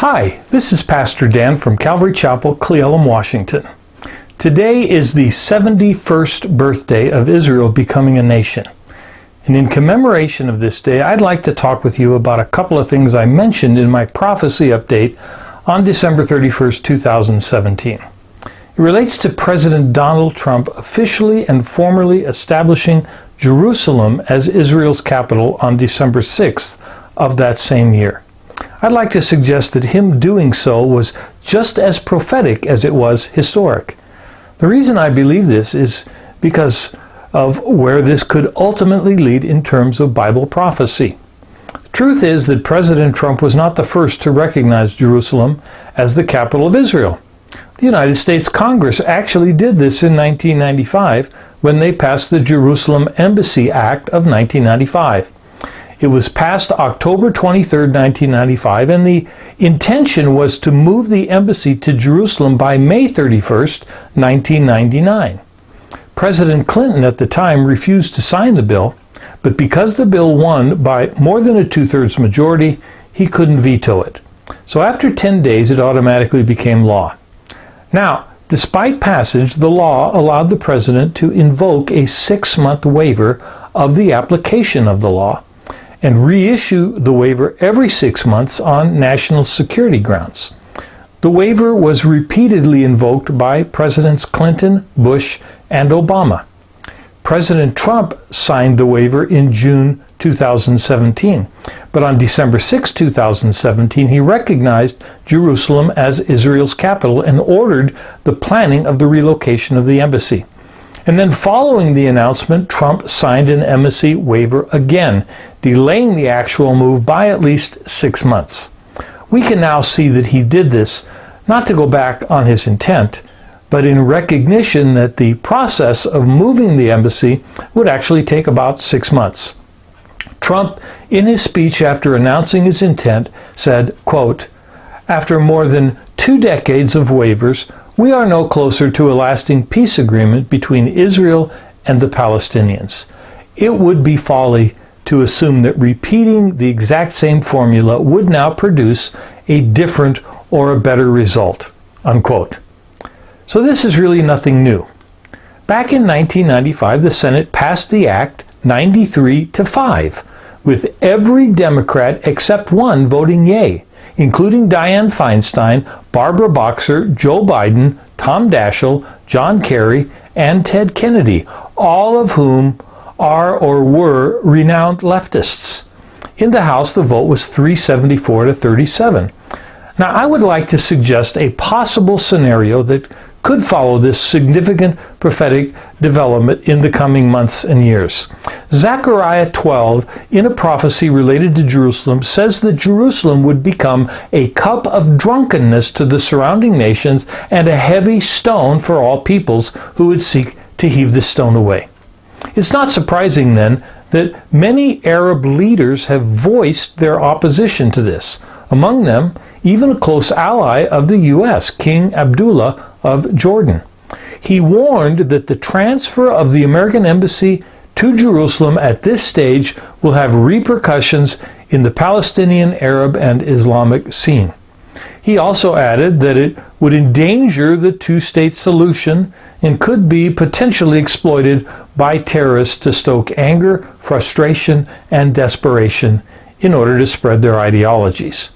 Hi, this is Pastor Dan from Calvary Chapel, Cle Elum, Washington. Today is the 71st birthday of Israel becoming a nation. And in commemoration of this day, I'd like to talk with you about a couple of things I mentioned in my prophecy update on December 31st, 2017. It relates to President Donald Trump officially and formally establishing Jerusalem as Israel's capital on December 6th of that same year. I'd like to suggest that him doing so was just as prophetic as it was historic. The reason I believe this is because of where this could ultimately lead in terms of Bible prophecy. The truth is that President Trump was not the first to recognize Jerusalem as the capital of Israel. The United States Congress actually did this in 1995 when they passed the Jerusalem Embassy Act of 1995. It was passed October 23, 1995, and the intention was to move the embassy to Jerusalem by May 31, 1999. President Clinton at the time refused to sign the bill, but because the bill won by more than a two-thirds majority, he couldn't veto it. So after 10 days, it automatically became law. Now, despite passage, the law allowed the president to invoke a 6-month waiver of the application of the law and reissue the waiver every 6 months on national security grounds. The waiver was repeatedly invoked by Presidents Clinton, Bush, and Obama. President Trump signed the waiver in June 2017, but on December 6, 2017, he recognized Jerusalem as Israel's capital and ordered the planning of the relocation of the embassy. And then following the announcement, Trump signed an embassy waiver again, delaying the actual move by at least 6 months. We can now see that he did this not to go back on his intent, but in recognition that the process of moving the embassy would actually take about 6 months. Trump, in his speech after announcing his intent, said, quote, "After more than 2 decades of waivers, we are no closer to a lasting peace agreement between Israel and the Palestinians. It would be folly to assume that repeating the exact same formula would now produce a different or a better result." Unquote. So this is really nothing new. Back in 1995, the Senate passed the act 93-5, with every Democrat except one voting yea, including Dianne Feinstein, Barbara Boxer, Joe Biden, Tom Daschle, John Kerry, and Ted Kennedy, all of whom are or were renowned leftists. In the House, the vote was 374-37. Now, I would like to suggest a possible scenario that could follow this significant prophetic development in the coming months and years. Zechariah 12, in a prophecy related to Jerusalem, says that Jerusalem would become a cup of drunkenness to the surrounding nations and a heavy stone for all peoples who would seek to heave the stone away. It's not surprising, then, that many Arab leaders have voiced their opposition to this. Among them, even a close ally of the U.S., King Abdullah of Jordan. He warned that the transfer of the American embassy to Jerusalem at this stage will have repercussions in the Palestinian, Arab, and Islamic scene. He also added that it would endanger the two-state solution and could be potentially exploited by terrorists to stoke anger, frustration, and desperation in order to spread their ideologies.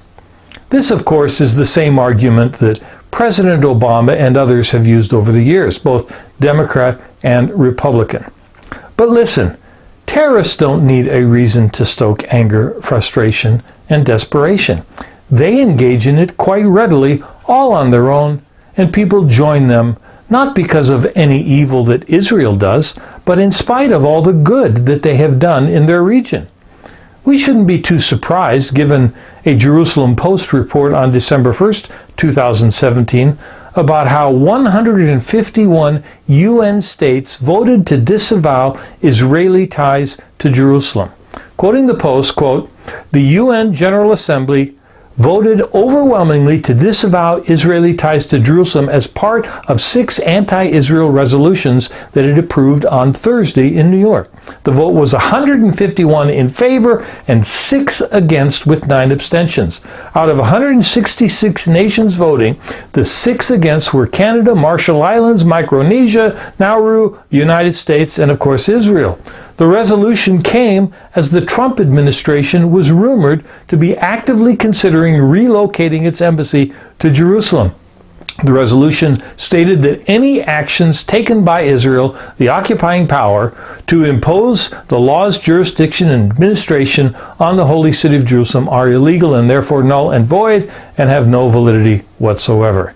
This, of course, is the same argument that President Obama and others have used over the years, both Democrat and Republican. But listen, terrorists don't need a reason to stoke anger, frustration, and desperation. They engage in it quite readily, all on their own, and people join them, not because of any evil that Israel does, but in spite of all the good that they have done in their region. We shouldn't be too surprised, given a Jerusalem Post report on December 1st, 2017, about how 151 UN states voted to disavow Israeli ties to Jerusalem. Quoting the Post, quote, "The UN General Assembly voted overwhelmingly to disavow Israeli ties to Jerusalem as part of 6 anti-Israel resolutions that it approved on Thursday in New York. The vote was 151 in favor and 6 against, with 9 abstentions. Out of 166 nations voting, the 6 against were Canada, Marshall Islands, Micronesia, Nauru, the United States, and of course Israel. The resolution came as the Trump administration was rumored to be actively considering relocating its embassy to Jerusalem. The resolution stated that any actions taken by Israel, the occupying power, to impose the law's jurisdiction and administration on the holy city of Jerusalem are illegal and therefore null and void and have no validity whatsoever.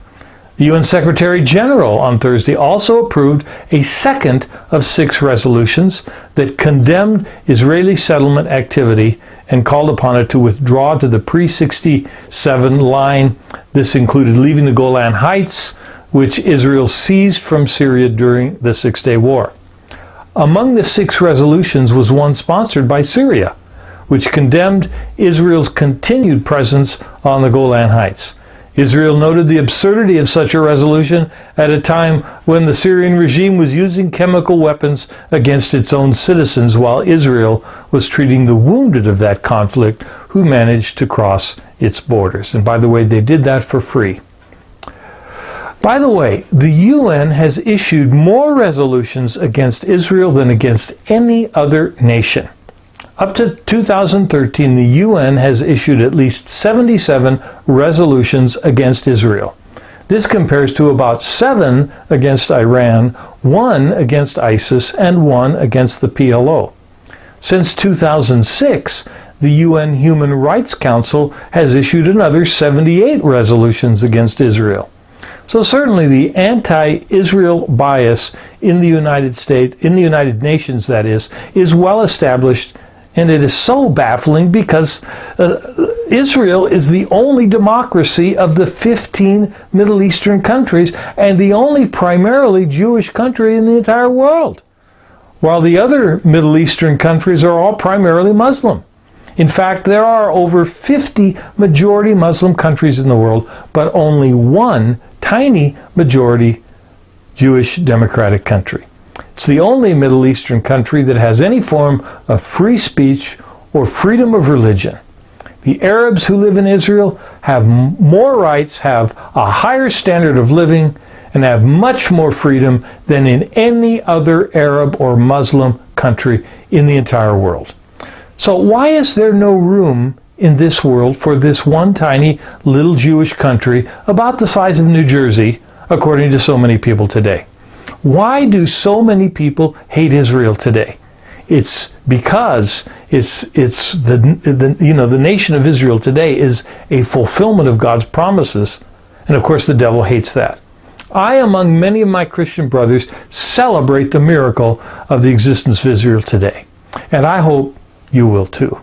The UN Secretary General on Thursday also approved a second of 6 resolutions that condemned Israeli settlement activity and called upon it to withdraw to the pre-67 line. This included leaving the Golan Heights, which Israel seized from Syria during the Six-Day War. Among the 6 resolutions was one sponsored by Syria, which condemned Israel's continued presence on the Golan Heights. Israel noted the absurdity of such a resolution at a time when the Syrian regime was using chemical weapons against its own citizens, while Israel was treating the wounded of that conflict who managed to cross its borders. And by the way, they did that for free. By the way, the UN has issued more resolutions against Israel than against any other nation. Up to 2013, the UN has issued at least 77 resolutions against Israel. This compares to about 7 against Iran, 1 against ISIS, and 1 against the PLO. Since 2006, the UN Human Rights Council has issued another 78 resolutions against Israel. So certainly the anti-Israel bias in the United States, in the United Nations that is well established. And it is so baffling because Israel is the only democracy of the 15 Middle Eastern countries and the only primarily Jewish country in the entire world, while the other Middle Eastern countries are all primarily Muslim. In fact, there are over 50 majority Muslim countries in the world, but only one tiny majority Jewish democratic country. It's the only Middle Eastern country that has any form of free speech or freedom of religion. The Arabs who live in Israel have more rights, have a higher standard of living, and have much more freedom than in any other Arab or Muslim country in the entire world. So why is there no room in this world for this one tiny little Jewish country about the size of New Jersey, according to so many people today? Why do so many people hate Israel today? It's because the nation of Israel today is a fulfillment of God's promises, and of course the devil hates that. I, among many of my Christian brothers, celebrate the miracle of the existence of Israel today, and I hope you will too.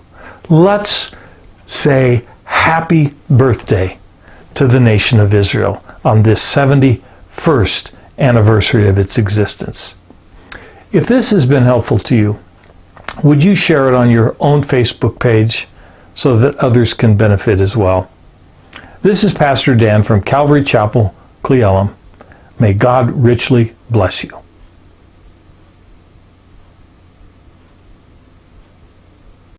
Let's say happy birthday to the nation of Israel on this 71st anniversary of its existence. If this has been helpful to you, would you share it on your own Facebook page so that others can benefit as well? This is Pastor Dan from Calvary Chapel, Cle Elum. May God richly bless you.